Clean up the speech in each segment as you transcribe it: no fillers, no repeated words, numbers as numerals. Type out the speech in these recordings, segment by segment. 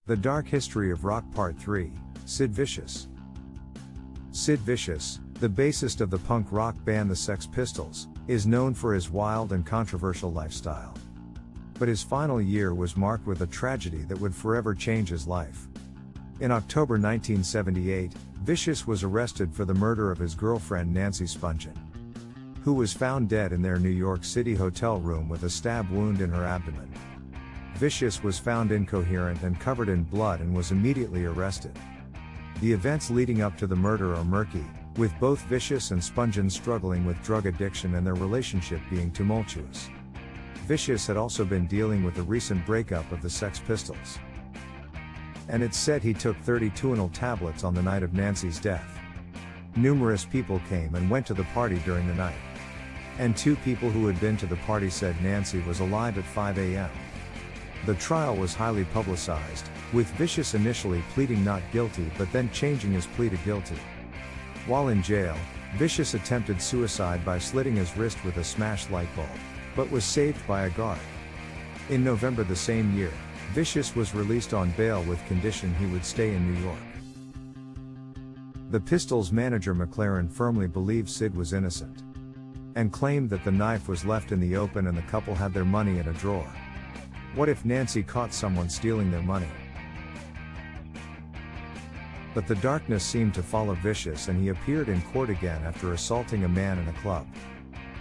The Dark History of Rock Part 3, Sid Vicious. Sid Vicious, the bassist of the punk rock band the Sex Pistols, is known for his wild and controversial lifestyle. But his final year was marked with a tragedy that would forever change his life. In October 1978, Vicious was arrested for the murder of his girlfriend Nancy Spungen, who was found dead in their New York City hotel room with a stab wound in her abdomen. Vicious was found incoherent and covered in blood and was immediately arrested. The events leading up to the murder are murky, with both Vicious and Spungen struggling with drug addiction and their relationship being tumultuous. Vicious had also been dealing with the recent breakup of the Sex Pistols. And it's said he took 30 Tuinal tablets on the night of Nancy's death. Numerous people came and went to the party during the night. And 2 people who had been to the party said Nancy was alive at 5 a.m. The trial was highly publicized, with Vicious initially pleading not guilty but then changing his plea to guilty. While in jail, Vicious attempted suicide by slitting his wrist with a smashed light bulb, but was saved by a guard. In November the same year, Vicious was released on bail with condition he would stay in New York. The Pistols' manager McLaren firmly believed Sid was innocent, and claimed that the knife was left in the open and the couple had their money in a drawer. What if Nancy caught someone stealing their money? But the darkness seemed to follow Vicious and he appeared in court again after assaulting a man in a club.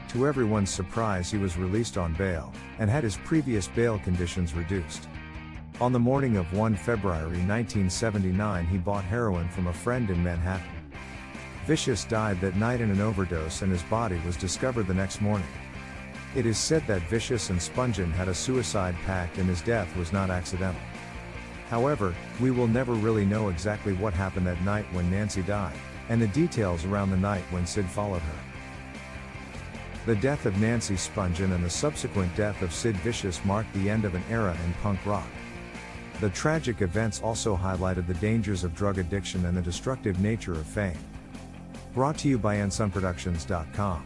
To everyone's surprise, he was released on bail, and had his previous bail conditions reduced. On the morning of 1 February 1979 he bought heroin from a friend in Manhattan. Vicious died that night in an overdose and his body was discovered the next morning. It is said that Vicious and Spungen had a suicide pact and his death was not accidental. However, we will never really know exactly what happened that night when Nancy died, and the details around the night when Sid followed her. The death of Nancy Spungen and the subsequent death of Sid Vicious marked the end of an era in punk rock. The tragic events also highlighted the dangers of drug addiction and the destructive nature of fame. Brought to you by EnsonProductions.com.